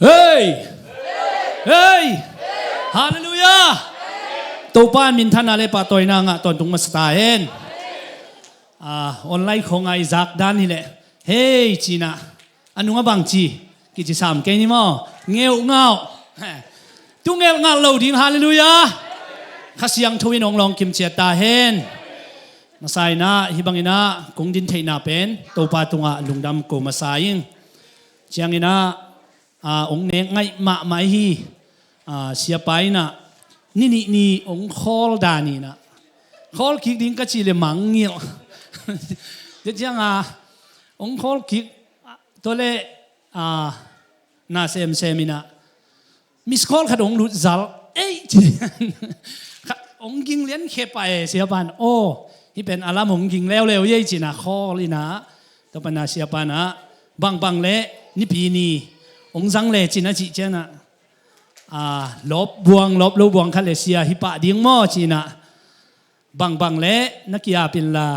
เฮ้ยเฮ้ยฮาเลลูยาTopa min thana le pa toina nga ton tung mastahen online khong ai zak dan hi le hey china anu nga bang chi ki chi sam ke ni mo ngeu ngao tu ngeu ngao lo ding hallelujah khasiang thuin ong long kim che ta hen masai na hibangina kung din theina pen Topa tunga lungdam ko masaing chiangina ong ne ngai ma mai hi sia pai na ni ong call dani na call kik ding ka chi le mang ngil de jang ong call kik to le na semina miss call khadong lut zal ei ong ging lian khe pa e sia pan o hi pen alam ong ging lew ye chi na call ina to pa na sia pan bang le ni pi ni ong jang le chi na chi chen naลบบวงลบลูบวงคาเลเซียฮิปะดิ้งหม้อจีน่ะบังเละนักกีฬาเป็นลา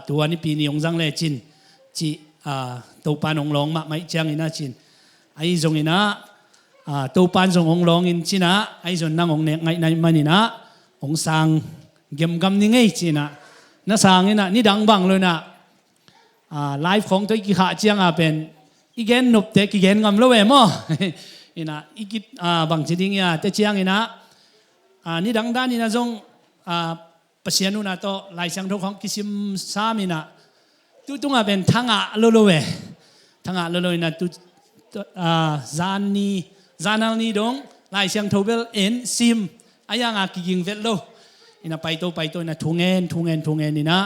ตัวนี้ปีนี้องจังเล่จินจีตัวปานองลองมาไม่จังอินะจินไอ้จงอินะตัวปานจงองลองอินจีน่ะไอ้จงนั่งองเนกไงในมันอินะองสังเกมกำนิ่งไงจีน่ะน่าสังอินะนี่ดังบังเลยนะไลฟ์ของตัวกีฬาจียงเป็นอีเกนนบเตกีเกนกำลังเวมอินะอีกิบางสิ่งเนี่ยแต่เชียงอินะนี่ดังด้านอินะจงปัศยานุนะโตหลายเสียงทุกของกิซิมสามินะตุงเป็นทางโลโลเวทางโลโลอินะตุจานัลนี่ดงหลายเสียงทุกเบลเอ็นซิมอายังกิยิงเวลโลอินะไปโตอินะทุงเงินอินะ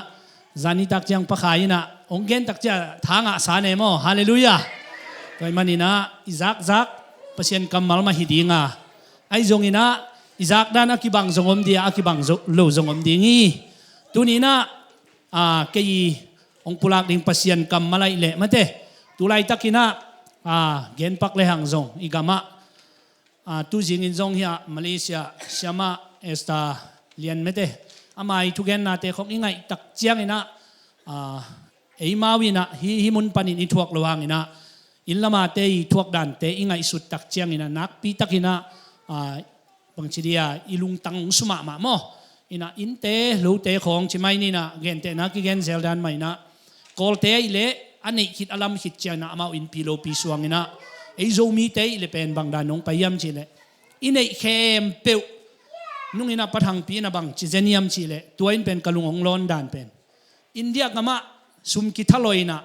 จานิตักจังปะขายอินะองเกนตักจะทางสานเอโมฮาเลลูยาตัวมันอินะอิซักเปอร์เซ็นต์กำมัลมาฮิดีงาไอ้จงอินะอิจักด้านอากิบังจงอมดีอากิบังโลจงอมดีงี้ตัวนี้นะเกี่ยองปุลักดิ่งเปอร์เซ็นต์กำมัลไล่มาเตะตัวไล่ตักินะเกณฑ์ปักเลหังจงอีกามาตัวจิงอินจงเฮียมาเลเซียเซียมาเอสตาเลียนมาเตะอามาทุกเกณฑ์นาเตะของยังไงตักเจียงอินะไอ้มาวินะฮิมุนปันินอิทวกระวังอินะอินละมาเตยทวกดันเตอิงไงสุดตักเจียงอินะนักปีตักอินะบางทีเดียอิลุงตังสุมามาโมอินะอินเตลูเตของชิไม่นี่นะเกนเตนักเกนเซลดันไม่นะกอลเตอิเลอันนี้คิดอารมณ์คิดเจียนะมาอินพิโลปีสวงอินะไอโซมีเตอิเลเป็นบางดานนงไปยำชิเลอินไอเคมเปิวนุ่งอินะปะทังปีนะบางจิเจนิยมชิเลตัวอินเป็นกะลุงองลอนดานเป็นอินเดียกะมาสุมกิทะลอยนะ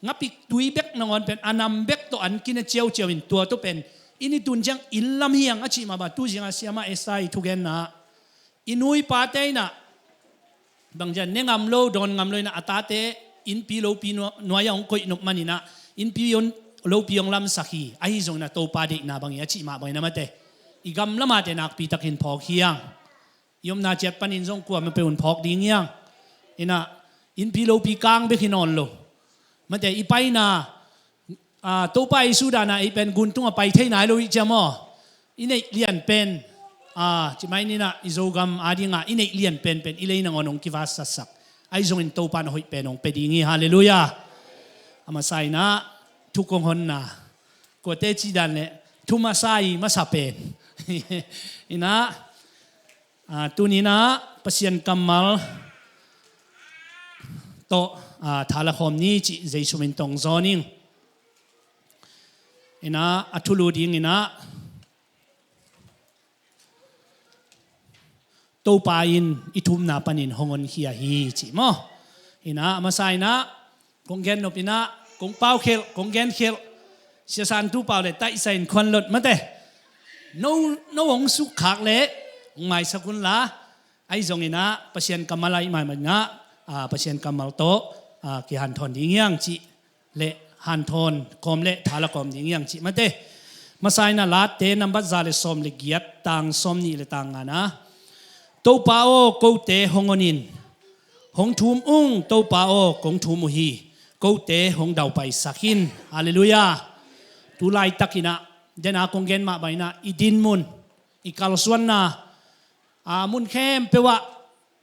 งับปีตุยเบกนอนเป็นอนัมเบกตัวอันกินเจียวอินตัวตัวเป็นอินิตุนจังอินลำเฮียงอาชีมาบาตุจิงอาเซียมาเอสไอทุกเกนนะอินุยปาเตนะบางจันเนงามโลดอนงามโลนะอัตาเตอินปีโลปีนัวยองกุยนุกมันนี่นะอินปียนโลปียองลำสักฮีไอจงนะโตปาเดนะบางอาชีมาบางนะมาเตอีกำละมาเตนักปีตะกินพอกเฮียงยมนาเจ็ดปันอินจงกลัวมันเป็นพอกดิ้งยังอินะอินปีโลปีกลางเบกินอนโลมันแต่อีไปนะตัวไปสุดานะอีเป็นกุนตุงไปเท่ไหนรู้จักมั้ยอินเอเลียนเป็นจิไม่นี่นะอิโซกัมอาดิงะอินเอเลียนเป็นอีเลยนังอนงกิวาสักไอจงอินตัวปานหอยเป็นองเป็ดีงี้ฮาเลลูยาอามาใส่นะทุกคนนะกวดเตจิดันเลยทุมาใส่มาสับเป็นอินะตัวนี้นะเปอร์เซ็นต์กัมมัลโตทาร์ลคอมนี้จิเจสุมินตงซอนิงอินะอัตุลูดิงอินะโตปาอินอิทุมนาปันินฮงอนเฮียฮีจิมออินะมาใส่นะกงเกนนปินะกงเป้าเคลกงเกนเคลเสียสันตูเป้าเลยไต่ใส่ควันหลดมาเตะโนวงสุขากเละไม่สกุลละไอจงอินะเปอร์เซ็นต์กำมาลายไม่เหมือนงะเปอร์เซ็นต์กำมาลโตกี่หันทอนดิ้งยังจิเละฮันทอนคอมเละทาละคอมดิ้งยังจิมาเตมาใส่นะลาเตนับบัตรซาเลสอมเลกียตตังสอมนี่เลตังนะโตปาโอโกเตฮงอนินฮงทุมอุ้งโตปาโอกงทุมฮีโกเตฮงดาวไปสักินฮาเลลูยาตุไลตักินะเดนากงเกนมาไปนะอีดินมุนอีกาลสวนนะมุนเข้มเปว่า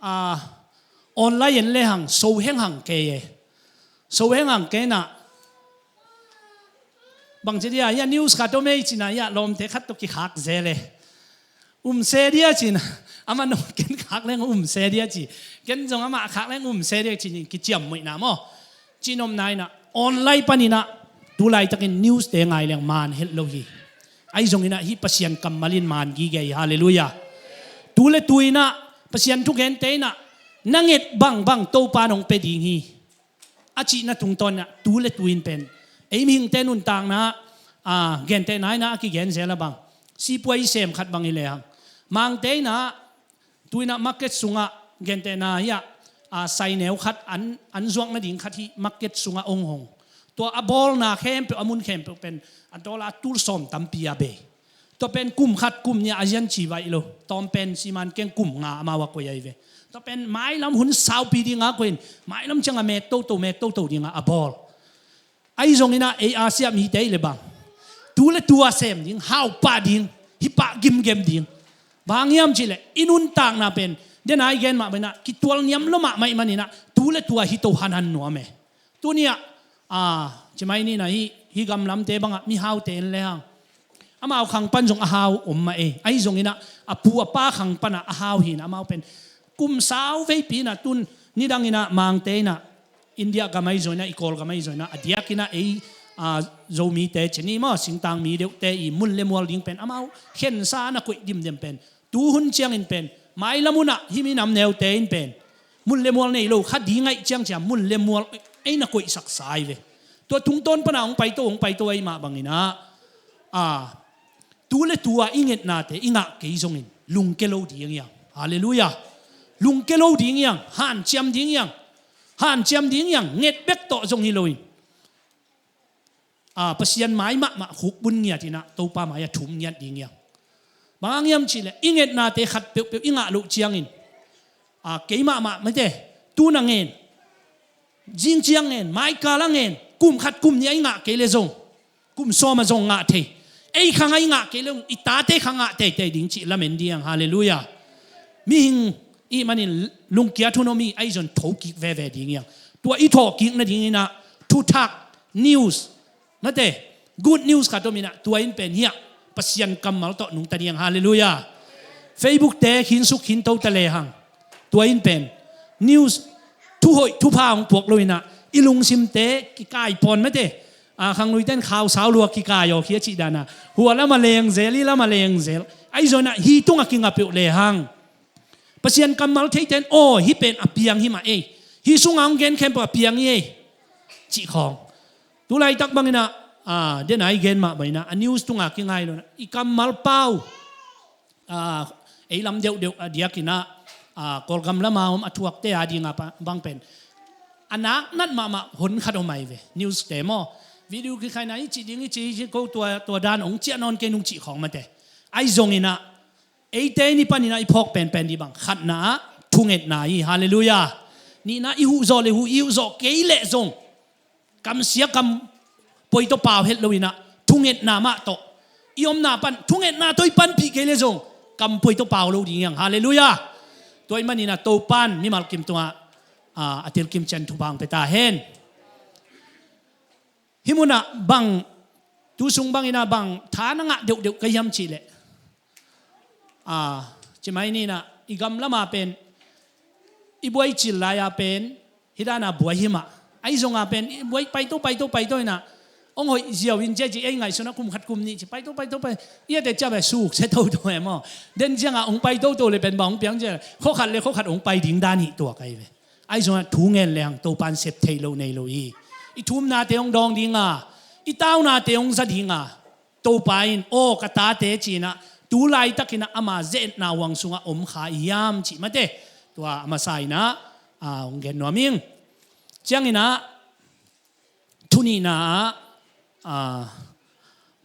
ออนไลน์เลหังโซเฮงหังเกย so wengang kena bang jadi ya news kado me cina ya lom te khat to ki khak zele se dia cina ama no ken khak leng se dia chi ken jong ama khak leng se dia chi ki chiam moi na mo chinom nai na online panina tu lai takin news te ngai leng man hel lo hi ai jong ina hi pasian kamalin man gi ge hallelujah tu le tuina pasian tu gen te na nanget bang Topa nong pe ding hi achi na tung ton na tu le tuin pen ei ming te nun tang na gen te nai na ki gen zela bang si puai sem khat bang ile hang mang te na tuina market sunga gen te na ya sai neu khat an zuang na ding khat hi market sunga ong hong to abol na khempeuh amun khempeuh pen adola tur som tampia be to pen kum khat kum nya ajan chi vai lo tom pen siman keng kum nga amawa ko yai ve to pen mai lam hun sau pi ding a koin mai lam changa me to ding a abol ai zong ina e asia mi te le bang tu le tua sem ding how pa ding hi pa gim gem ding bang yam chi le inun tang na pen den ai gen ma bena ki tual niam lo ma mai manina tu le tua hi to hanan no me tu nia chimai ni na hi gam lam te banga mi how te le hang amao khang pan jong a how ma ai zong ina apu apa khang pana a how hi na amao pen kum sao ve pi na tun ni dang ina mang te na India gamai joina ikol gamai joina adia kina zomi te chini mo singtang mi deu te I mun le mol ding pen amao khen sa na koi dim dem pen tu hun chiang in pen mai lamuna himi nam neu te in pen mun le mol nei lo kha di ngai chiang chiam mun le mol ai na koi sak sai ve to tung ton pana ong pai to ai ma bangina tu le tua inget na te inga ke zongin lung ke lo ding yang hallelujah lung ke lo ding yang han chiam ding yang han chiam ding yang nget bek to jong hi loin pasian mai ma khuk bun nya tina Topa ma ya thum nya ding yang bang yam chi le inget na te khat pe inga lu chiang in ke ma te tu na ngen jing chiang ngen mai ka la ngen kum khat kum nya inga ke le zong kum so ma zong nga the ei khang ai nga ke le ita te khang nga te ding chi la men diang hallelujah mi hing I manin lung kia thu no mi ai zon tho ki ve ding yang tua I tho ki na ding ina thu thak news na te good news ka to mina tua in pen hiya pasian kamal to nung taniang hallelujah Facebook te hin suk hin to ta le hang tua in pen news thu hoi thu pa ong pok loina ilung sim te ki kai pon ma te khang lui ten khaw saw lua ki ka yo khia chi dana huwa la ma leng zeli la ma leng zel ai zona hi tunga ki nga pe le hang pasian kamal theiten hi pen apiang hi ma hi sungang gen khempeuh apiang ye chi khong tu lai tak bangina den ai gen ma baina a news tunga ki ngai lo I kamal pau lam deu diakina kol gam lama athuak te adi nga pa bang pen anak nat ma hon khat o mai ve news te mo video ki khai nai chi ding chi ko to dan ong chi anon ke nung chi khong ma te ai zongina te ni panina I phok pen di bang khat na thunget na hi hallelujah ni na I hu zo le hu I zo ke le zong kam sia kam poi to paw het loina thunget na ma to iom na pan thunget na toi pan pi ke le zong kam poi to paw lo ding yang hallelujah toy manina to pan mi mal kim tua atil kim chan thu bang peta hen himuna bang tu sung bang ina bang thana nga deu kayam chi le chimai ni na igam lama pen ibuai chil la ya pen hidana buai hima ai zonga pen buai pai to na ong hoi ziaw in je ji ai ngai sona kum khat kum ni chi pai to ia de cha ba su se to mo den janga ong pai to le pen bang piang je kho khat ong pai ding dan hi to kai ve ai zonga thu ngen leng to pan sep thei lo nei lo I thum na te ong dong dinga I taw na te ong za dinga to pain kata te chi na tu lai takina ama zen na wang sunga kha yam chi mate tua ama sai na ong gen no ming chiang ina thuni na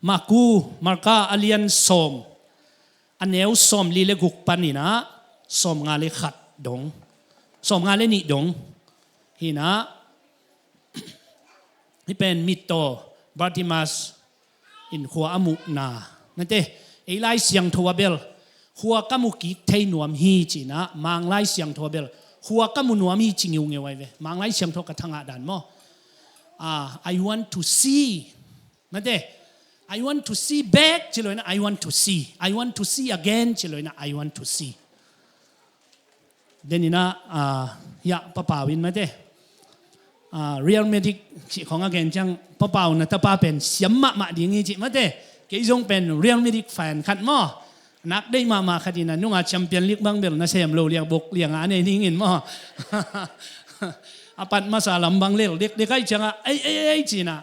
maku marka alian som aneu som li le guk panina som nga le khat dong som nga le ni dong hina hi pen mito Bartimas in khua amu na nate ei lai siang thowa bel khua kamu ki thei nuam hi chi na mang lai siang thowa bel khua kamu nuam hi chingiu nge wai ve mang lai siang tho ka thanga dan mo I want to see นั่นเด้ I want to see back จิเลยนะ I want to see again จิเลยนะ I want to see เดี๋ยวนี้นะอยากป้าวินมาเด้real medic ของอาเกนจังป้าเป่านะตาป้าเป็นเสียมมาดีงี้จิมาเด้เกี่ยงเป็น real medic fan ขัดหม้อนักได้มาคดีนั้นนุ่งแชมเปี้ยนลีกบางเบลนะเซมโลเลียงบกเลียงอันนี้นิ่งอินหม้ออาปัดมาสาลำบางเลี้ยวเด็กไอ้จังไอ้จีน่ะ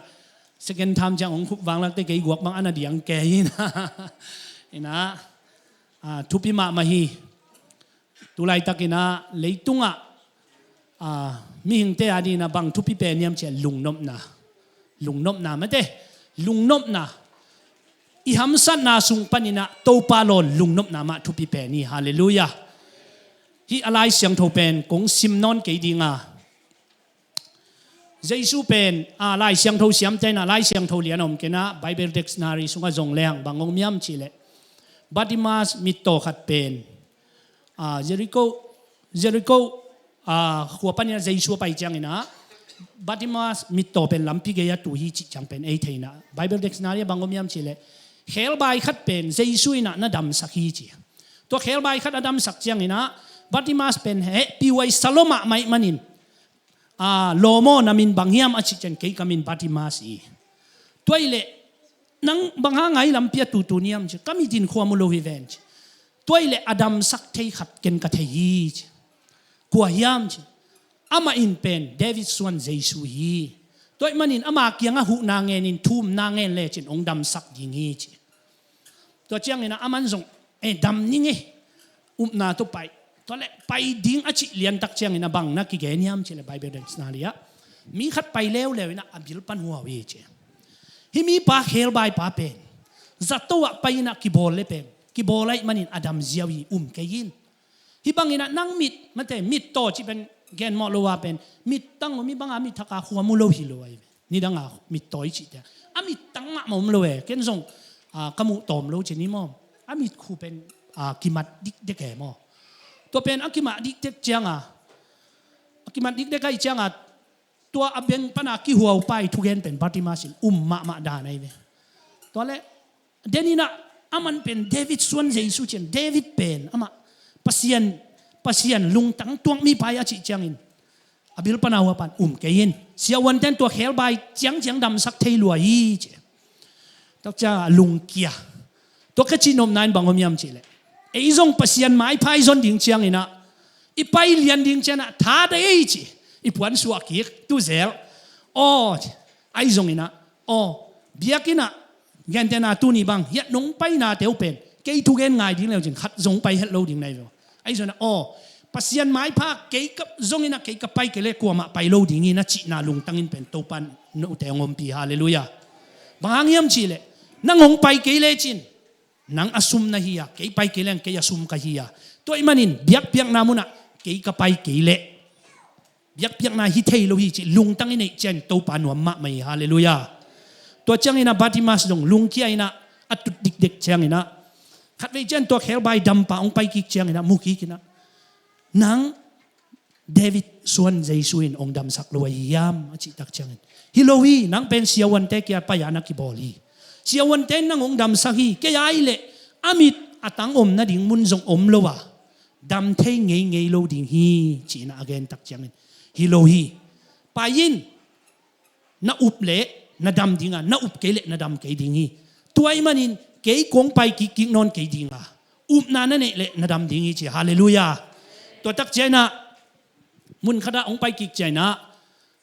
second time จังองคุบวางลักได้เกี่ยวกับบางอันนั้นเดียงแก่นะนะทุบพิมาฮีตุไลตักินะเลยตุงมีหิงเตอดีนะบางทุบพิเปนียมเชลุงนบนะไม่ได้ลุงนบนะอีฮัมสันนาสุงปนินะโตปาลอนลุงนบนามาทุบพิเปนี่ฮาเลลูยาที่อะไรเสียงโทเป็นกงซิมนอนเกดิงเจสูเป็นอะไรเสียงโทเสียมใจนะอะไรเสียงโทเลียนอมกันนะไบเบิลเด็กส์นารีสุงจงแรงบางองมีมชิเลบัติมาสมิโตขัดเป็นเจริโกหัวปัญญาเจสูไปจังนะบัติมาสมิโตเป็นลำพิเกียตุฮีจิจังเป็นเอเทนะไบเบิลเด็กส์นารีบางองมีมชิเลเฮลบายขัดเป็นเจสูนะนัดดำสักฮีจีตัวเฮลบายขัดนัดดำสักจังนะบัติมาสเป็นเฮปีไวสโลมาไม่มันินโลโมนามินบางยามอาชิจันเกย์กามินบัติมาสีตัวเล่นังบางหางไงลำเปียตูนิยมกามิดินขวามุโลวิเวนตัวเล่อดัมสักเทขัดเกนกัทยีกัวยามอามาอินเป็นเดวิดส่วนเจสุฮีตัวมันอินอามาเกียงหูนางเงินทุ่มนางเงินเล่จินองดัมสักยิงฮีตัวเจ้าเงินอามันส่งดัมนี่ไงนาตัวไปตัวเล่ไปดิ้งอาชิเลียนตักเชียงนะบังนักกิเกนิยมเชลไบเบิลเดนส์นาเลียมีขัดไปเล้วนะอบิลปันหัวเวเชฮิมีปาเฮลบายปาเป็นจัตตัวไปนะกิโบลเลเป็นกิโบลไลมันอินอดัมเจียวีเกยินฮิบังอินะนั่งมิดมันแต่มิดโตจิเป็นแกนมอลว่าเป็นมิดตั้งมีบังอามิดทักอาหัวมุโลฮิโลไอนี่ดังอามิดโตอิจิเดียอามิดตั้งมามุโลเอเกนส่งกมุตอมโลเจนี่มออามิดคูเป็นกิมัดดิกเดกมอตัวเป็นอากิมาดิกเด็กจังอากิมาดิกเด็กไอ้จังตัวอเบงปนากิหัวไปทุกเย็นเป็นปฏิมาสินมาดาในเวตัวเล่เดนินะอามันเป็นเดวิดส่วนเจสุเชนเดวิดเป็นอามาปัสยันลุงตั้งตัวมีไปอาชิจังอินอบิลปนาหัวปันเกยินเสียวันเต้นตัวเฮลใบจังดำสักเทลัวยีเจตัวจะลุงเกียตัวกระชินนมนายบังอมยามเจเลไอ้จงปัสยันไม้พายจนดิ่งเชียงอินะอีไปเลียนดิ่งเชียงนะท้าได้จีอีปวนสวากิกตุเซลไอ้จงอินะเบียกินะเงินเตนาตุนีบังเฮียน้องไปนาเตียวเป็นเกยทุกเงินไงดิ่งแล้วจึงขัดจงไปเฮลโลดิ่งในเวไอ้จงนะปัสยันไม้พาเกยกับจงอินะเกยกับไปเกลกลัวมาไปโลดิ่งอินะจีนาลุงตั้งอินเป็นโตปันโนเตงอมปีฮาเลลูยาบางยามจีเลนั่งงไปเกยเลจินnang asum na hiya kay pai kilang kay asum ka hiya to imanin biak na muna kay kapay kile biak na hitay lo hi chi lung tang ina chen to panwa ma mai hallelujah to chang ina batimas dong lung kia ina atut dik chang ina khat ve chen to khel bai dam pa ong pai ki chang ina muki kina nang David suan jaisuin ong dam sak lo yam achi tak chang hilowi nang pen siawan te kya payana ki boli siawan ten nang ong dam sahi kaya ile amit atang na ding mun zong lowa dam te ngei lo ding hi china again tak chang hilohi payin na uple na dam dinga na up kele na dam ke ding hi tuai manin ke kong pai ki non ke dinga na ne le na dam ding hi chi hallelujah to tak chena mun khada ong pai ki chena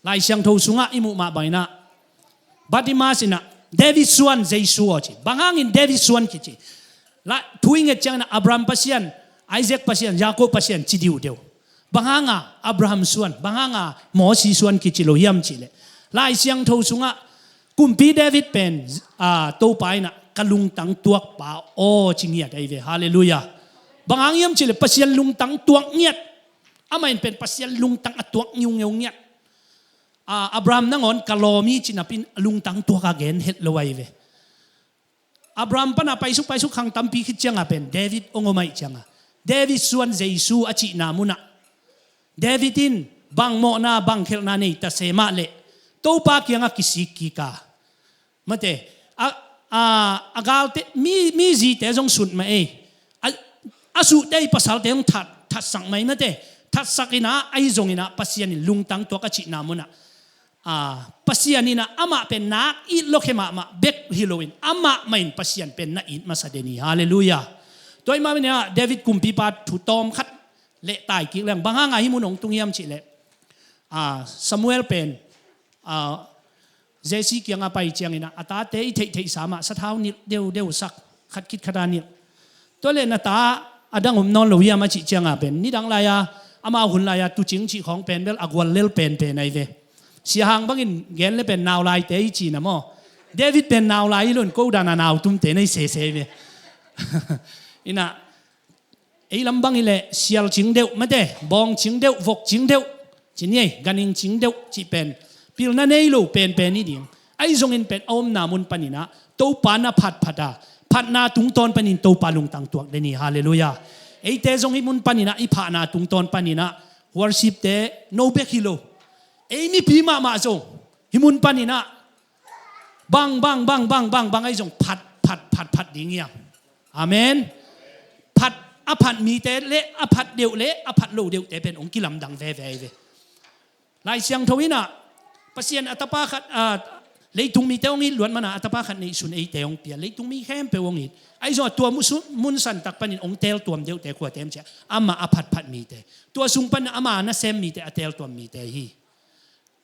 lai siang tho sunga imu ma baina badima sina David suan Jesu achi bangangin David suan kichi la tuing et chang na Abraham pasian Isaac pasian Jacob pasian chidiu deu banganga Abraham suan banganga Moses suan kichi lo yam chile lai siang tho sunga kumpi David pen to pai na kalung tang tuak pa chingia dai ve hallelujah bangang yam chile pasian lung tang tuak ngiat amain pen pasian lung tang atuak nyung ngiat Abraham nangon kalomi chinapin lungtang tua kagen het lowai ve Abraham pana paisuk hang tampi kitchanga pen David ongomai changa David suan Jesu achi namuna Davidin bang mo na bang khel na nei ta sema le Topa kianga kisiki ka mate agal te mi zi te jong sut ma e asu te pasal te jong that sang mai mate that sakina ai jong ina pasian lungtang to ka chi na muna pasian ina ama pen nak I lokhema ma bek hiloin ama main pasian pen na in masadeni hallelujah toy ma ne David kumpi pa thu tom khat le tai ki lang banga nga hi munong tungiam chi le Samuel pen Jesse kianga pai chiang ina ata te thei sama sathau ni deu sak khat kit khadani to le na ta adang non lo ya ma chi chianga pen ni dang la ya ama hun la ya tu ching chi khong pen bel agwal lel pen ai ve si hang bangin gen le pen naw lai te chi na mo David pen naw lai lon ko dana naw tum te nei se ve ina ei lambang ile sial ching deu mate bong ching deu vok ching deu chin ye ganing ching deu chi pen pil na nei lo pen ni ding ai zong in pen om na mun panina to pa na phat na tung ton panin to pa lung tang tuak de ni hallelujah ei te zong hi mun panina I pha na tung ton panina worship te no back hilo ei mi pi ma zong hi mun panina bang ai zong phat ding ya amen phat aphat mi te le aphat deu le aphat lo deu te pen ong kilam dang ve lai siang thowina pasien atapa khat leitung mi te ong I luan mana atapa khat nei sun ei te ong pia leitung mi khempeuh ong I ai zo tua mun san tak panin ong tel tuam deu te khwa tem cha ama aphat mi te tua sung pan ama na sem mi te atel tuam mi te hi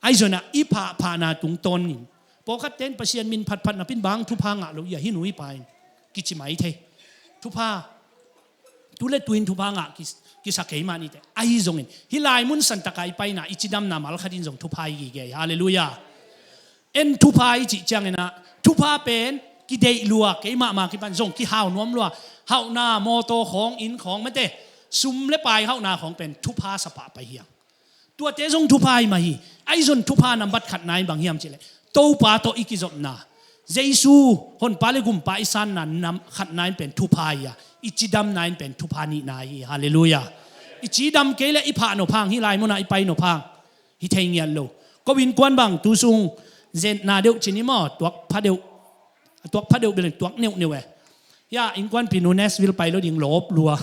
ai zo na I pha na tung ton ni pokhat ten pasien min phat na pin bang thupha nga lo ya hinui pai kichimai the thupha tu le tuin thupha nga ki sakei mani te ai zongin hilai mun san takai pai na ichidam na mal khadin zong thupha gi ge hallelujah en thupha I chi changena thupha pen ki dei lua ke ma ki pan zong ki hau nom lua hau na moto khong in khong mate sum le pai hau na khong pen thupha sapa pai hiang tua te zong thupha ma hi ai zon thupha nam bat khat nai bang hiam chile to pa to ikizop na Jesu hon pale gum pa isan na nam khat nai pen thupha ya ichidam nai pen thupha ni na hi hallelujah ichidam ke le ipha no phang hi lai mona ipai no phang hi thei ngian lo ko win kwan bang tu sung zen na deu chini mo tuak pha deu bel tuak neu ya in kwan pinu Nashville pai lo ding lop lua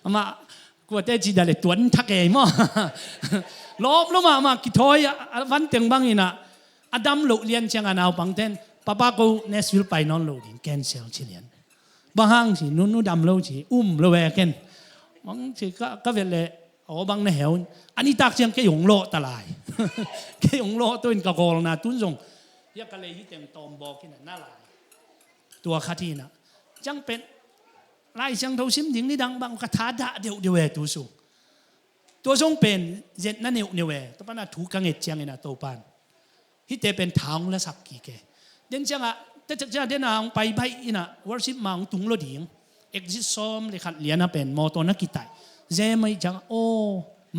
ama ko te chi da le tuan thak e mo lop lo ma ki thoi van teng bang ina adam lo lian chang anaw pang ten papa ko Nashville pai non lo ding cancel chilian bahang si nu dam lo chi lo we ken mong chi ka vel le o bang na heu ani tak chiang ke yong lo talai ke yong lo to in ka gol na tun jong ya ka le hi teng tom bo kin na lai tua khati na chang pen lai chang thau sim ding ni dang bang ka tha da deu we tu su to jong pen jet na neu we to pa na thu ka nget chiang ina to pan hi te pen thang la sak ki ke den chang a te cha den ang pai bai ina worship mang tung lo ding exit som le khat liana pen mo to na kitai je mai chang o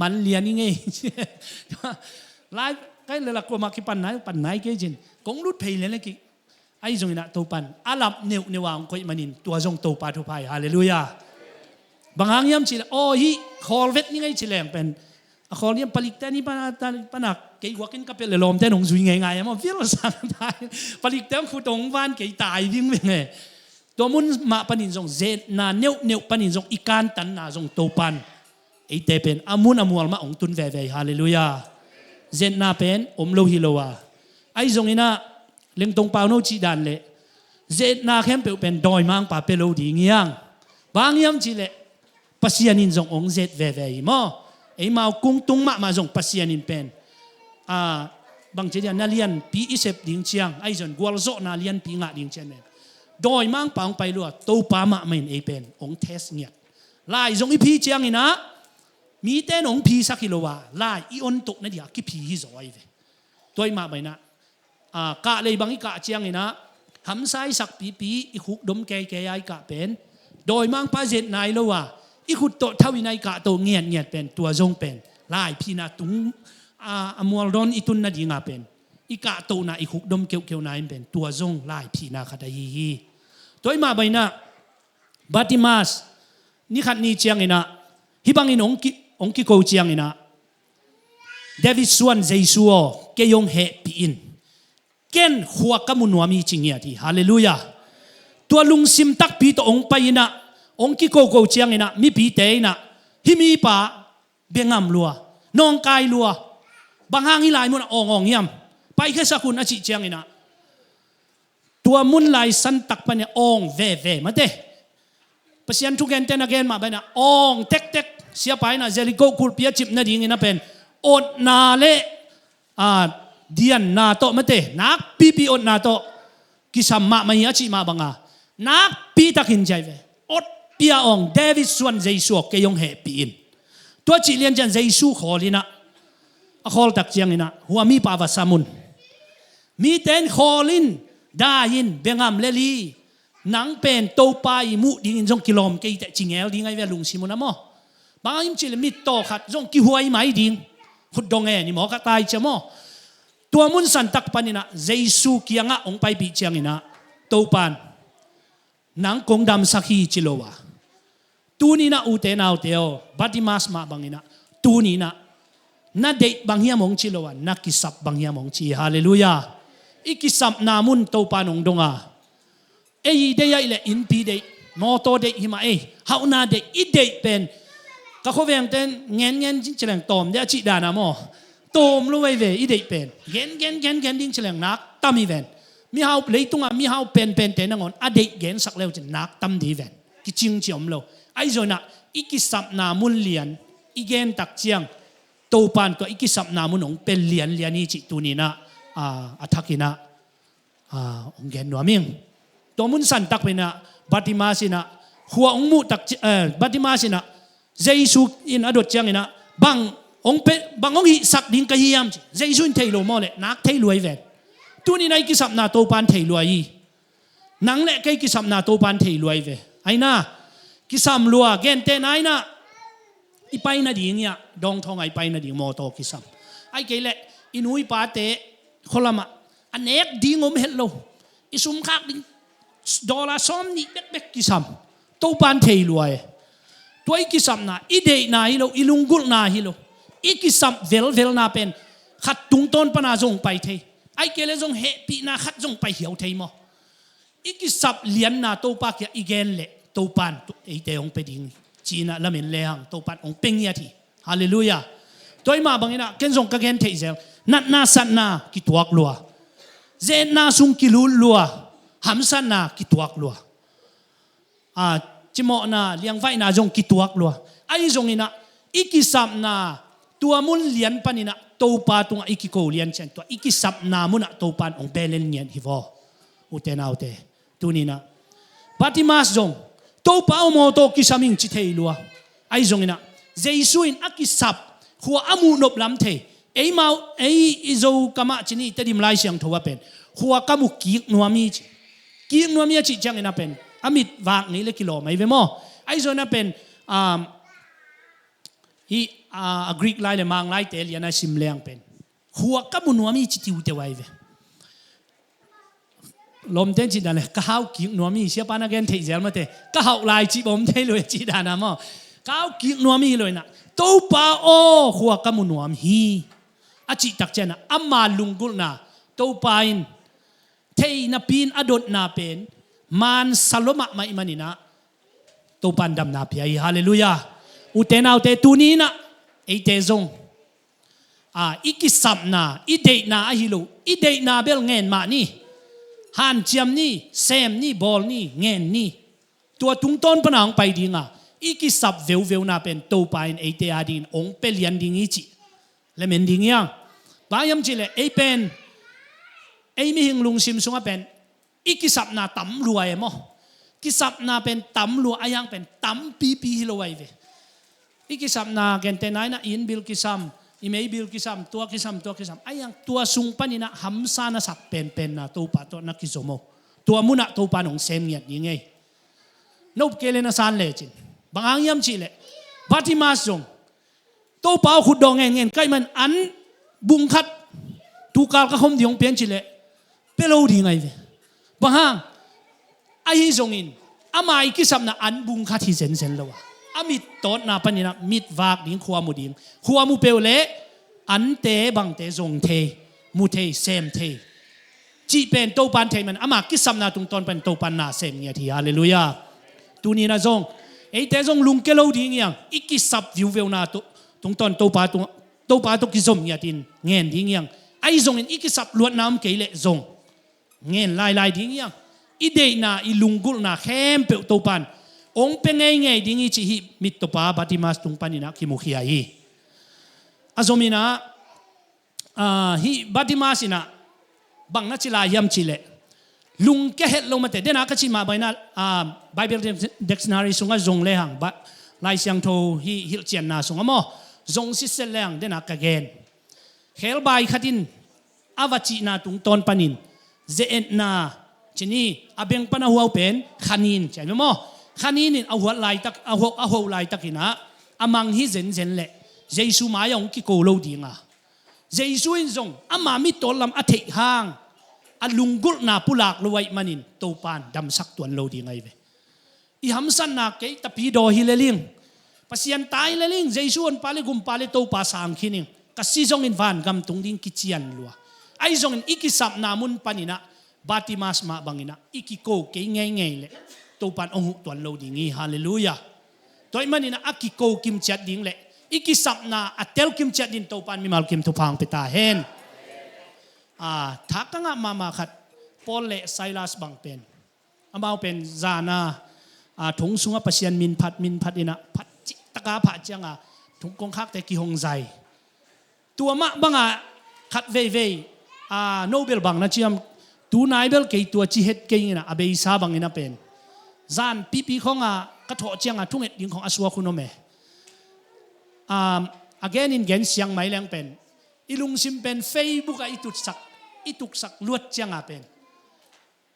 man lian nge lai cái là ko ma ki pan nai ke jin kong lut phei le ki ai jong ina to pan alap neu ang koi manin tua jong to pa thu pai hallelujah bangang yam chi o hi khol vet ni ngai chi leng pen a khol yam palik ta ni panak ke wakin ka pe le lom te nong zui ngai mo vil sang tai palik tem khu tong van ke tai ding me nge to mun ma panin jong zen na neu panin jong ikan tan na jong to pan ei te pen amun amual ma ong tun ve hallelujah zen na pen om lo hi lowa ai jong ina leng tong pau no chi dan le zen na khempeuh pen doi mang pa pe lo di ngiang bang yam chi le pasianin jong ong zet ve mo ei mau kung tung ma jong pasianin pen bang che na lian pi isep ding chiang ai jon gwal zo na lian pi nga ding chen doi mang pang pai lo to pa ma main ei pen ong test ngiat lai jong i pi chiang ina mi te nong pi sakilowa lai I on tok na dia ki pi hi zo ai ve toy ma bai na ka le bang I ka chiang ina ham sai sak pi I khuk dom ke ai ka pen doi mang pa jet nai lo wa I khut to thawi nai ka to ngiat pen tua jong pen lai pi na tung amual don itun na dinga pen I ka to na I khuk dom keu nai pen tua jong lai pi na khata hi toy ma bai na Batimas ni khat ni chiang ina hi bang in ong ki ko chiang ina David suan Jesu เกยงเหปีอินเก้นหัวกมุนวามีจริงอย่างที่ฮาเลลูยาตัวลุงซิมตักปีตัวองไปนะองกิโกโกเจียงนะมีปีเตนะฮิมีป่าเบงามลัวนองกายลัวบางห้างฮิลายมุนองยำไปแค่สักคนอาจิเจียงนะตัวมุนลายสันตักปะเนี่ยองเว่มาเต้เปเซียนทุกเกนเตนเกนมาไปนะองเต็กเสียไปนะเจริโกคูลเปียจิบนาดิ่งนะเป็นอดนาเลเดียนนาโตมาเต้นักปีอดนาโตกิสามมาไม่อาจิมาบังอานักปีตักหินใจเวอดเปียองเดวิดส่วนเจสุเกยงเหปีอินตัวจิเลียนจันเจสุขอลินะขอลตักเจียงนะหัวมีปาวาสามุนมีเต้นขอลินได้ยินเบงามเลลีนังเป็นโตไปมุดิ่งจงกิโลมเกยแต่จิงเอลดิ่งไงเวลุงซิมุนะมอบางอิมจิเลมิโตขัดจงกิหัวไม้ดิ่งขุดดงเอนี่หมอกระต่ายเจมอตัวมุนสันตักปานินะเจสุเกียงะองไปปีเจียงนะโตปานนังกงดำสักฮีจิโลวะตูนี่นะอุเตนาอุเตโอบัติมาสมาบังนี่นะตูนี่นะนาเดบางเฮียมงจิโลวะนักกิสับบางเฮียมงจีฮาเลลูยาอีกิสับนามุนโตปานองดงอาเอเดียอิเลอินปีเดมอโตเดหิมาเอฮาวนาเดอีเดเป็นก็เขาเวียงเต้นเงี้ยจิงเฉลงตอมเดียจิดานะมอตอมรู้ไว้เวอีเดเป็นเงี้ยดิงเฉลงนักตามีเวนมีฮาวเลยตุงอ่ะมีฮาวเป็นเต้นงอนอเดเงี้ยสักเร็วจะนักตามดีเวนกิจิงเจียมโลไอโซน่ะอีกิสับนามุนเลียนอีเงี้ยตักเจียงโตปานก็อีกิสับนามุนองเป็นเลียนนี่จิตูนี่นะอัฐกินะองเกนนัวมิงตัวมุนสันตักไปนะบัติมาสินะหัวองมุตักบัติมาสินะเจสุอินอดดเจียงนะบางองเป็บางองหิสักดิ่งกะฮิยามเจสุอินเทโลมอเลนักเทลวยเวนตัวนี้นายกิสับนาโตปานเทลวยนังเละใครกิสับนาโตปานเทลวยเวไอ้น่ากิสัมลัวเกนเตนไอ้น่าอีไปนาดิ่งเนี่ยดองทองไอไปนาดิ่งมอโตกิสัมไอ้เกลอินุยปาเตคนละมาอันเอกดิ่งอมเห็ดโลอิสุมคักดิ่งดอลลาร์ซ้อมนี่เบ็กกิสัมโตปานเทลวยตัวอีกิสัมนาอีเดนาฮิโลอีลุงกุลนาฮิโลอีกิสัมเวลนาเป็นขัดตุงต้นปนาจงไปเทไอเกลจงเฮปีนาขัดจงไปเหี่ยวเทมออีกิสับเลียนนาโตปากอีเกนเละโตปานไอเตองไปดิ่งจีน่าละเมนเลหังโตปานองเป็งยาทีฮาเลลูยาตัวมาบางนะเกนจงกะเกนเทเซลนัดนาสันนากิตวักลัวเจนนาซุงกิลุลัวหำสันนากิตวักลัวจิโมนาเลี้ยงไว้นาจงกิตวักลัวไอจงอินะอีกิสับนาตัวมุนเลียนปานินะโตปาตุงอีกิโกเลียนเช่นตัวอีกิสับนามุนะโตปานองเปเลนเนียนฮิวอุเตนาอุเตตัวนี้นะปฏิมาสจงโตปาอโมโตกิสามิงจิเทลัวไอจงอินะเจสุอินอักิสับหัวอามูนบลำเทไอมาไออิโจกามาจินีแต่ดิมไลเสียงทว่าเป็นหัวกามุกิกนัวมีจิจังอินะเป็นอามิดวากนี้เลกิโลไม่เวมอไอโซน่ะเป็นกรีกไลน์เลยมังไลน์เตลียนะซิมเลียงเป็นหัวกามุนัวมีจิติวเตไว้เวลมเต้นจิดาเลยก้าวกิกนัวมีเสียปานักเกนเทเจลมาเตก้าวไลน์จิบอมเทเลยจิดานะมอก้าวกิกนัวมีเลยนะโตปาโอหัวกามุนัวมีอาจิตักเจนะอามาลุงกุลนะโตปาอินเทนะปีนอดดนาเป็นมันสลมะไม่มันนี่นะตัวปันดำนาพิยฮาเลลูยาอุเตนาอุเตตูนี้นะไอเตซงอีกิสัมนาอีเดนาอฮิโลอีเดนาเบลเงินมานี่ฮันเจียมนี่เซมนี่บอลนี่เงินนี่ตัวตุงต้นปนังไปดีงาอีกิสับเวลนาเป็นตัวปันไอเตอาดินองเปลียนดิ้งอีจิเลเมนดิ้งยังบางยามจิเลไอเป็นไอมีหิงลุงซิมซุงเป็นอีกิสับนาตั้มรวยมั้งกิสับนาเป็นตั้มรวยยังเป็นตั้มปีฮิโลไว้เวอีกิสับนาเกนเตนายนะอินบิลกิซัมอีเมย์บิลกิซัมตัวกิซัมยังตัวซุงปันนี่นะหัมซานะสับเป็นนะตัวปะตัวนักกิโซโมตัวมุนะตัวปานองเซมเงียยังไงนบเกเลนะซานเลจินบางยามจิเลบัติมาสงตัวปาขุดดองเงินใกล้มันอันบุงคัดตูกาลก็คมดิองเปลี่ยนจิเลเปโลดีไงเวบางไอ้จงอินอามาอีกิสับนะอันบุงคัดที่เซนแล้ววะอามิดตอดนาปันนี่นะมิดวากดิ้งขัวมุดิ้งขัวมุเปลเละอันเตบังเตจงเท มูเทเซมเทจีเป็นโตปันเทมันอามากิสัมนาตุงตอนเป็นโตปันนาเซมเงียทีฮาเลลูยาตูนี้นะจงไอ้แต่จงลุงเกลูดิ้งยังอีกิสับวิวเวลนาตุงตอนโตปาตุกิซมเงียตินเงินดิ้งยังไอ้จงอีกิสับลวดน้ำเกลเลจงเงินลายดิ้งยังอีเดน่าอีลุงกุลนาเข้มเปโตปันองเป็นไงดิ้งอีจีฮิมิตโตปาบัติมาสตุงปันินะคิมุขียาฮีอาจมีนะฮิบัติมาสินะบังนัชิลายมชิเลลุงแกเห็ดลงมาแต่เดนักชิมาใบนั้นBible Dictionary สุงก็จงเลยหังลายเสียงโทฮิลเจียนนาสุงก็มอจงสิเสเลงเดนักเกนเขลใบขัดินอาวจินาตุงตอนปนินเจเอ็นนาชนีอาเบงปนาหัวเป็นขันินใช่ไหมมอขันินเอาหัวลายตักเอาหัวลายตักินะอามังฮิเซนเล่เจสุมายองกิโกโลดิงาเจสุอินจงอามามิตอลลำอธิหางอาลุงกุลนาปุลักลวยมันินโตปานดำสักตัวโลดิงไงเวอีหำสันนักเกตปีโดฮิเลลิงปัสยันตายเลลิงเจสุอันปาเลกุมปาเลโตปาสังขินิงกัสซิจงอินวันกำตุงดิ้งกิจยันลัวไอจงอินอิกิสับนามุนปานินะบาติมาสมาบังอินะอิกิโกเกยไงเลยโตปานองหุตัวโลดิงีฮาเลลูยาตัวมันนินะอักิโกกิมจัดดิ้งเลยอีกิสับนาอัตเตลกิมจัดดินโตปันมีมาลกิมทุพังปิตาเฮนทักงะมาขัดปอลเลไซลัสบังเป็นอามาเป็นจานาถงสุงปัสยันมินพัดอินะพัดจิตกาพัดจังถงกงคักแต่กิฮงใจตัวมะบังขัดเวโนเบลบังนะเจียมตัวนายเบลเกยตัวจิเฮตเกยนะอเบยซาบังอินะเป็นจานปีของกระโถเจียงทุ่งเอ็ดดิงของอสวาคุโนเมagain in gen siang mai lang pen ilung sim pen Facebook ituk sak luat chiang a pen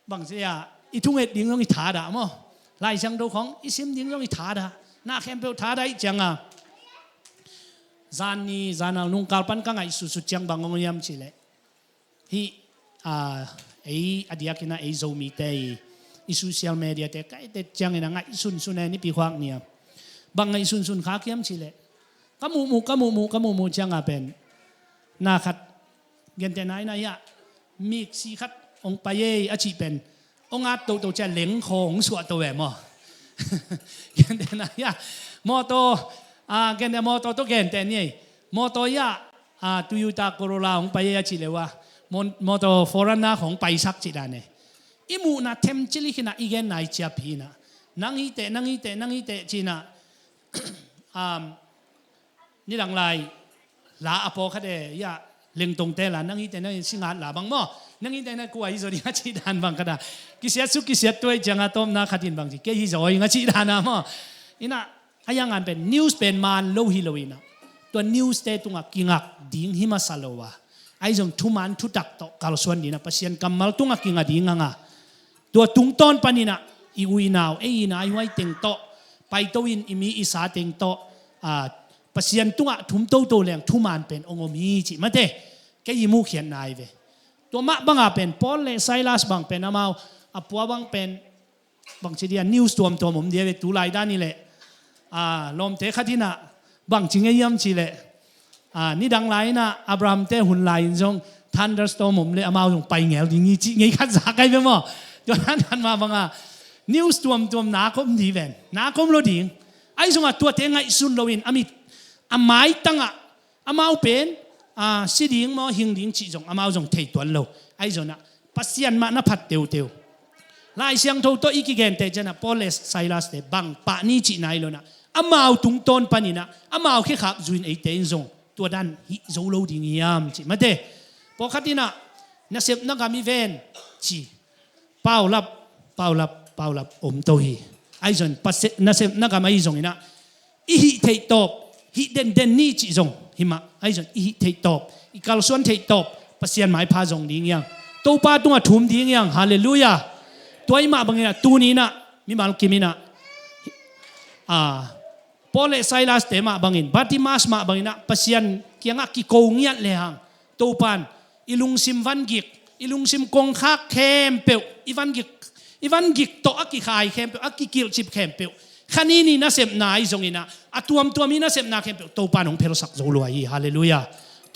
bang sia itung et ding long i tha da mo lai sang do khong isim ding long i tha da na khempeuh tha dai chiang a zanal nung kalpan ka ngai su chiang bangong yam chile hi ei adiakina ei zomi te i social media te kai te chiang ina ngai sun ni pi khwang nia bang ngai sun kha kiam chile kamu mu chiang a pen na khat gen te nai na ya mik si khat ong pa ye a chi pen ong a to cha leng khong suwa to we mo gen te na ya mo to gen te mo to gen te ni mo to ya Toyota Corolla ong pa ye a chi le wa mo to foreign na khong pai sak chi da ne imu na them chili kina igen nai chia phi na nang i te chi naนี่หลังลายลาอพอคดยาเล็งตรงเตลานั่งอีแต่นั่งสิงานลาบังมอนั่งอีแต่นั่งกูไอ้โซดีงัดชีดานบังกระดากิเสียสุกิเสียตัวจังอาตอมนาขัดินบังสิเกยโซยงัดชีดานามออินะอายังงานเป็นนิวส์เป็นมันโลฮิโลวินะตัวนิวส์เตตุงกิงักดิ้งหิมาซาโลวาไอ้จงทุมันทุดักโตกาลส่วนดีนะปัสยันกัมมัลตุงกิงักดิ้งงาตัวตุงต้นปานินะอีอุยนาวไอ้นายไว้เต็งโตไปโตอินอิมีอิสาเต็งโตปัสยันตุงทุ่มโตแรงทุมันเป็นองค์มีจิมาเตะแกยิมูเขียนนายเวตัวมะบังเป็นปอลเลไซลัสบังเป็นอามาปัวบังเป็นบังเชียนิวส์ตัวผมเดียวตุลายด้านนี้แหละลมเตะขัดินะบังจิงเยี่ยมชีเลยนี่ดังไรนะอับราฮัมเตะหุ่นลายจงทันเดอร์สโตมผมเลยอามาจงไปเงี้ยดิงี้จีงี้ขัดสักไงไปมั้งตัวนั้นทันมาบังนิวส์ตัวนาคมดีเวนนาคมโลดิ่งไอ้จงตัวเตะไงสุนโลวินอามิอาไม้ตั้งอามาเป็นสิดิ่งมอหิงดิ่งจีจงอามาจงเทตัวโลไอ้จงนะปัสยันมานะพัดเตียวลายเสียงโทตัวอีกเกนเตจนะปอลเลสไซลัสเตบังปะนี่จีนายโลนะอามาตุงต้นปานินะอามาแค่ขักจุนไอเตนจงตัวดันฮิโซโลดิ่งยามจีมาเตพอขัดนะนักเสพนักการมีเวนจีเป่าลับอมโตฮีไอ้จงปัสนักเสพนักการไม่จงนะอีฮิเทตบฮิเดนนี่จีจงหิมะไอ้จงอีฮิเทตบอีกาลส่วนเทตบปัสยันหมายพาจงดิ่งยังโตปาตุงทุ่มดิ่งยังฮาเลลูยาตัวอีมาบังเอิญตัวนี้นะมีมาลกิมินะปอลเลไซลัสเตมาบังเอิญบัติมาสมาบังเอิญนะปัสยันเกียงกิโกงยัดเลยฮังตัวปานอิลุงซิมวันกิกอิลุงซิมกงคักเข้มเปียวอีวันกิกโตอักกิขายเข้มเปียวอักกิกิลชิบเข้มเปียวขันนี้นี่น่าเสพนายจงอินะตัวมีน่าเสพนาเข้มเปียวตัวปานของเพลสักโจลวยฮาเลลูยา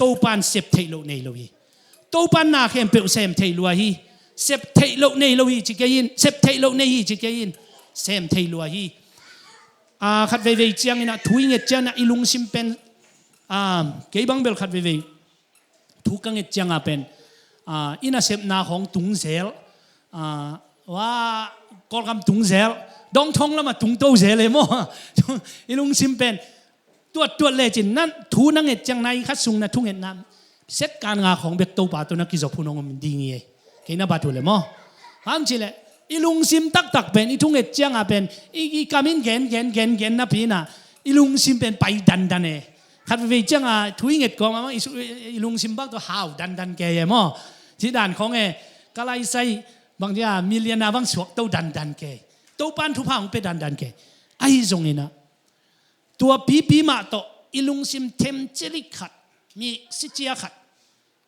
ตัวปานเสพเทโลเนโลยต ตัวปันนาเข้มเปลวเซมเทลัวฮีเซฟเทโลเนโลฮีจิเกยินเซฟเทโลเนฮีจิเกยินเซมเทลัวฮีขัดเวเจียงนะทุยเงเจียนะอิลุงซิมเป็นเกี่ยบังเบลขัดเวทุกังเงเจียงเป็นอินาเซฟนาของตุงเซลว่ากอลคำตุงเซลดองทองแล้วมาตุงโตเซลเลยมั้งอิลุงซิมเป็นตัวเลจินนั่นทูนังเงเจียงในขัดสุงนะทุงเงน้ำเซตการงานของเบกโตปาตัวนักกิจพูนงมันดีงี้เกี่ยนาบาตุเลยมั้งห้ามจิเลอิลุงซิมตักเป็นอิทุงเงเจียงเป็นอีกามินเกนนะพี่น่ะอิลุงซิมเป็นไปดันเอขัดไปเจียงทุยเงก็มาอิลุงซิมบักตัวหาวดันแกยังมั้งที่ด่านของกะไลไซบางทีมิเลียนาบางสวกตัวดันแกตัวปันทุพางเป็นดันแกไอ้ตรงนี้นะตัวปีมาโตอิลุงซิมเทมเจลิขัดมีสิเจียขัด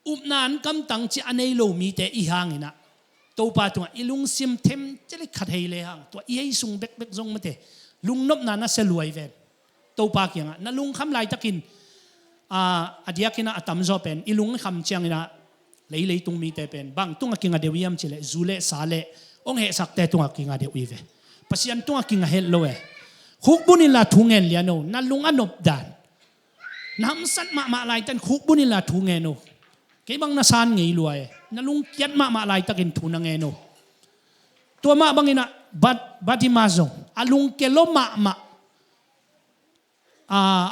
อุปนานกำตังจีอันนี้โลมีแต่อีหางนี่นะตัวปาตัวอิลุงซิมเทมเจลิขัดให้เลยหางตัวอีให้ซุงเบกซงมาเตลุงนบนานะเสลวยเวนตัวปาเกียงนั่นลุงคำไล่ตะกินอดียกินะอัตมโซเป็นอิลุงคำเจียงนะเลยตรงมีแต่เป็นบางตุงกิงอเดียมจิเลจูเลสาเลองเหสักแต่ตุงกิงอเดียวีเวปัสยันตุงกิงอเฮลโลเอคุกบุญนิลาทุงเงินเลียโนนั่นลุงอันนบดานน้ำสัตมาไล่ตันคุกบุญนิลาทุงเงินโนเก็บังนาซานไงรวยนั่นลุงเกียรมาไล่ตะกินทุนเงินโนตัวมาบางอินะบัดมาซงอาลุงเกลมา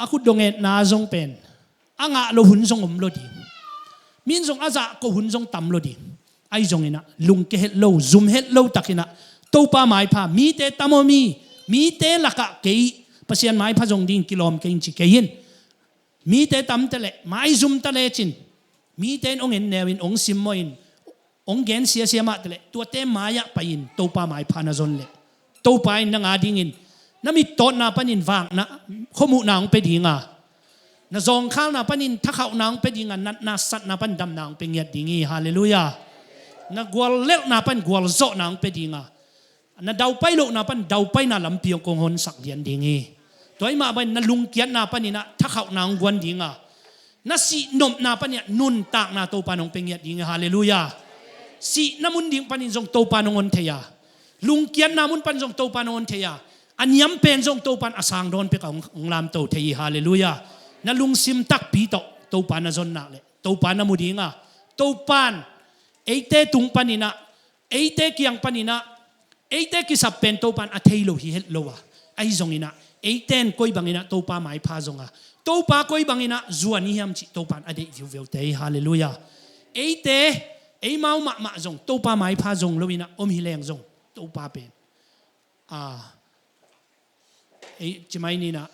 aku donget na zong pen anga lo hun zong lo di min zong aza ko hun zong tam lo di ai zong ina lung ke het lo zoom het lo takina to pa mai pha mi te tamomi mi te laka ke pasian mai pha zong din kilom ke chi ke yin mi te tam te le mai zoom ta le chin mi ten ong en newin ong sim moin ong gen sia ma te le to te maya pa yin to pa mai pha na zon le to pa in na nga dinginนั่นมีต้นนาปนินวางนะข้อมูลนางเป็นยังไงนะจงข้าวนาปนินถ้าเขานางเป็นยังไงนัดนาสัตนาปันดำนางเป็นยังดีฮาเลลูยานะกวลเล็กนาปันกวลโซนางเป็นยังไงนะดาวไปโลกนาปันดาวไปนาลำเปียงกงหนสักเดียนดีตัวไอ้มาเป็นนะลุงเกียรนาปันนี่นะถ้าเขานางกวนดีงานะสีนมนาปันเนี่ยนุนตากนาโตปานองเป็นยังดีฮาเลลูยาสีน้ำมุนดิ่งปันนี่จงโตปานองเทียลุงเกียรนามุนปันจงโตปานองเทียอันย้ำเป็นจงตัวปันอาสังโดนไปกับองลามโตเทียฮาเลลูยานั่นลุงซิมตักปีโตตัวปันน่ะจนนักเลยตัวปันน่ะมุดีงาตัวปันเอเตตุงปันนี่นะเอเตกียงปันนี่นะเอเตกิสับเป็นตัวปันอัทเฮโลฮิเฮโลวะไอจงนี่นะเอเตนคุยบังนี่นะตัวปันหมายพาจงอ่ะตัวปันคุยบังนี่นะจวนนี่ยำจิตัวปันอดีตวิวเวลเตฮาเลลูยาเอเตเอเมามาจงตัวปันหมายพาจงโลวินะอมฮิเลงจงตัวปันเป็นไอ้จไม่นี่นะ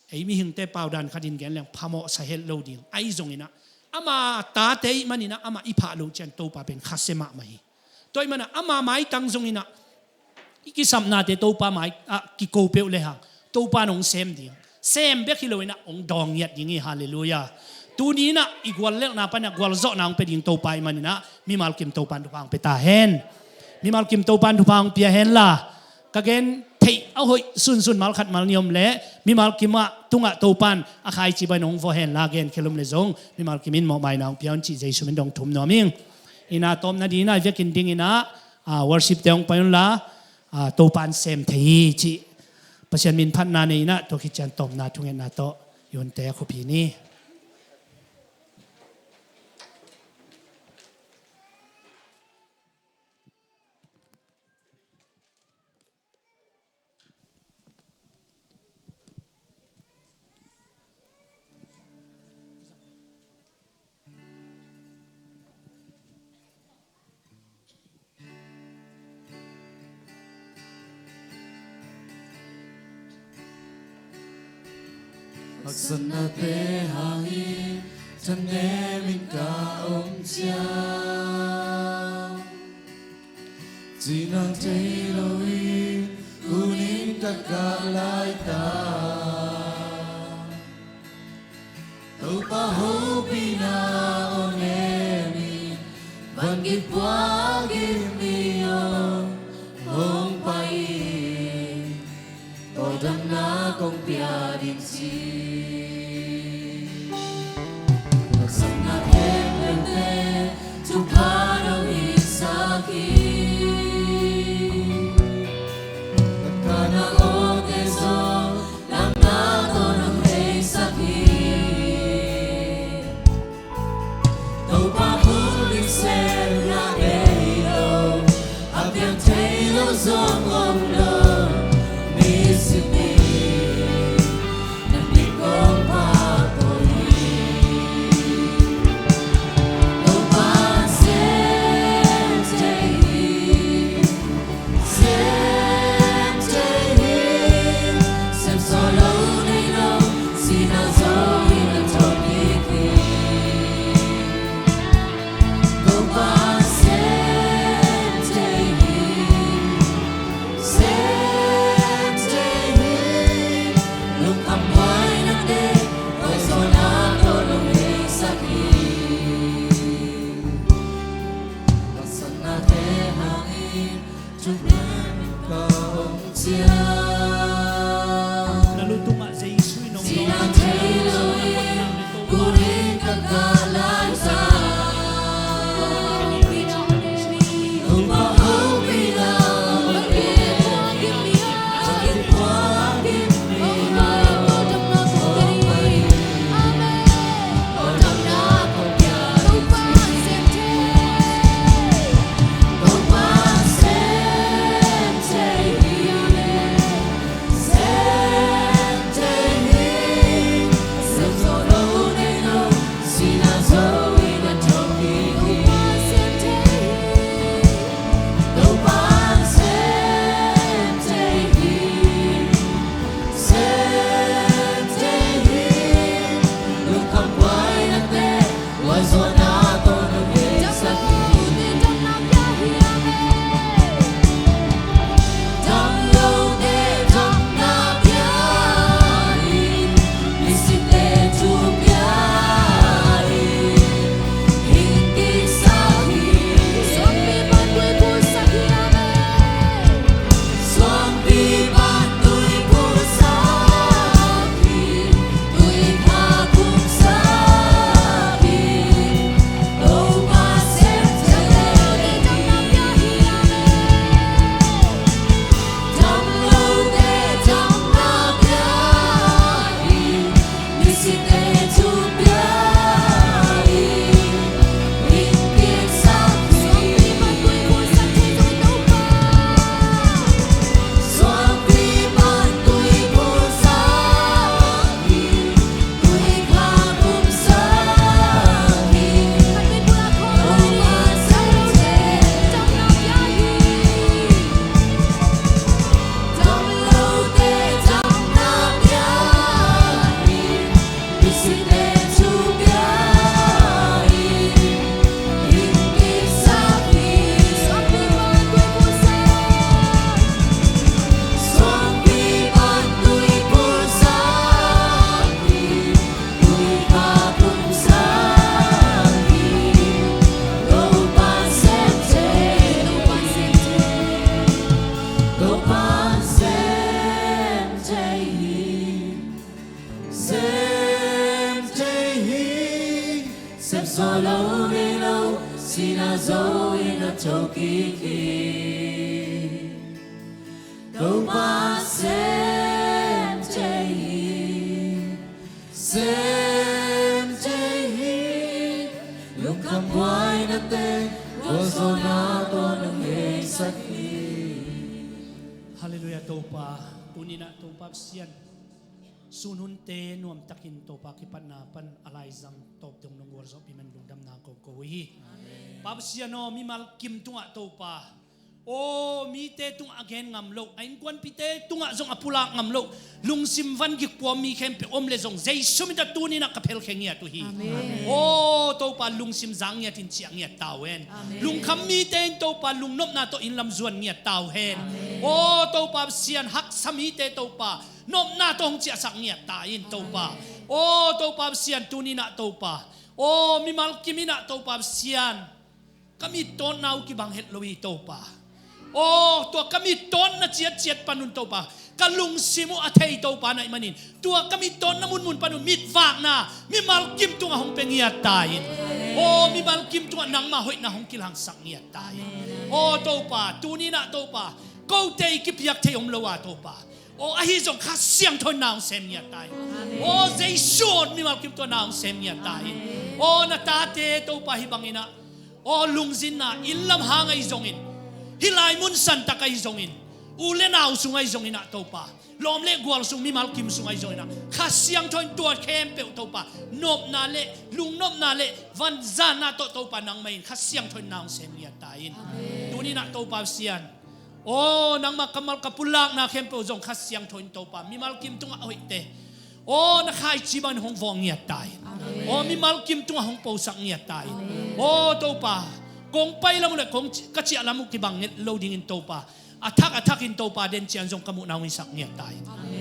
ไอ้มีหิงเตะเปล่าดันขัดินแกนแรงพามอสาเหตุโลดิ่งไอ้ตรงนี้นะอามาตาเตยมันนี่นะอามาอิพาโลเจนโตปาเป็นคาเซมาไม่ตัวมันนะอามาไม่ตั้งตรงนี้นะอีกสัมนาเตโตปาไม่กิโกเปลเลยฮะโตปานองเซมดิ่งเซมเบกิโลนะองดองยัดยิ่งฮาเลลูยาตัวนี้นะอีกวันเล็กนะปนกวันโซนางเป็นยิ่งโตปามันนี่นะมีมาลกิมโตปานทุพังเปตาเฮนมีมาลกิมโตปานทุพังเปียเฮนล่ะก็เกณฑ์เที่เอาหอยสุนมาลขัดมาลนิยมเละมีมาลกิมะตุงะโตปันอาคายจีบนองฟอเฮนลาเกนเคลุมเลซงมีมาลกิมินหมอกใบนางเพียงจีเจสุมินดงทุ่มนอมิงอินาตอมนาดีน่าเวกินดิ้งอินาวอร์ชิปเตียงไปนั่นละโตปันเซมเทีจีประชันมินพันนานีนะตัวคิดจันตอมนาทุงเงินนาโตยนเตะขบีนี้Aksana te hangi tane minka omcha Jinang te loi unin taka lai ta Topa hopi na onemi Bangit buagin miyo hong pai Todang na kong piading si Hallelujah Topa unina Topa sian sunun te nuam takin Topa kipan na pan alai zang top dong nong worzo pimen dam na ko hi pap sian no mi mal kim tunga Topa o mi te tung again ngamlo ain kwan pite tunga zong apula ngamlo lung sim van gi kwa mi khempeuh om le zong zai sumita tuni na kapel khengia tu hi o Topa lung sim zang ya tin chiang ya tawen lung kham mi te Topa lung nop na to in lam zuan ngia taw hen o Topa sian hak sami te Topa nop na to hong chia sak ngia ta in Topa o Topa sian tuni na Topa o mi mal kimina Topa sian kami ton nau ki bang het lowi Topa oh tua kami ton na chiat panun Topa kalung simu athei Topa na imanin tua kami ton na mun panun mit vak na mi mal kim tunga hong pengia tain โอ้มีบัลกิมตัวนังมาหอยนะหงกิลังสักเงียตายโอ้โตปาตูนี่นะโตปากูเตยกิบยักเทยมเลวะโตปาโอ้อาฮิจงข้าเสียงทนนางเซมเงียตายโอ้เจสูดมีบัลกิมตัวนางเซมเงียตายโอ้นาตาเตโตปาฮิบังอินะโอ้ลุงจินนะอิลลัมหางไอจงอินฮิลายมุนสันตะไกจงอินอูเลนาวสุงไอจงอินะโตปาลอมเล่กวลสุงมีมัลกิมสุงไอจงอินะข้าเสียงทนตัวเข้มเปลโตปานบนาเล่ลุงนบนาเล่วันจานาโตปานังไม่ข้าเสียงทนนางเซมเงียตายดูนี่นะโตปาเสียนโอ้นังมากำมัลกับปุลักนาเข้มเปลจงข้าเสียงทนโตปามีมัลกิมตุงเอาเตโอ้นักขายจีบันหงฟองเงียตายโอ้มีมัลกิมตุงหงเปลสักเงียตายโอ้โตปากงไปละมุเลยกงกัจจิละมุกิบังเงโลดิ้งอินโตปาattack in topa den chian jong kamu nawin sak ngia tai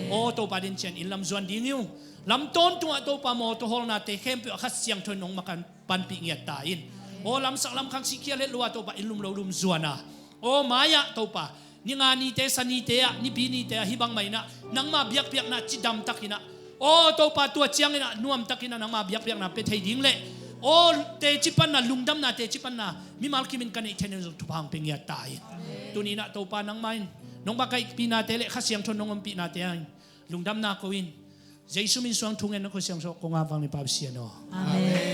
o topa den chian in lam zuan ding yu lam ton tu topa mo to hol na te khempeuh khas siang thon nong makan pan pi ngia ta in o lam sak lam khang sikia le lua topa ilum lo lum zuana o maya topa ni nga ni te sani te ya ni bi ni te hi bang mai na nang ma biak biak na chidam takina o topa tua chiang ina nuam takina nang ma biak biak na pe thei ding le o te chipan na lungdam na te chipan na mi mal kimin kan iten zo thupang pe ngia ta in tu ni na to pa nang main nong bakai pinatele khasiang thon nong pinate ang lungdam na ko in Jesus min suang thungen ko siang so ko nga pang ni pabsiano amen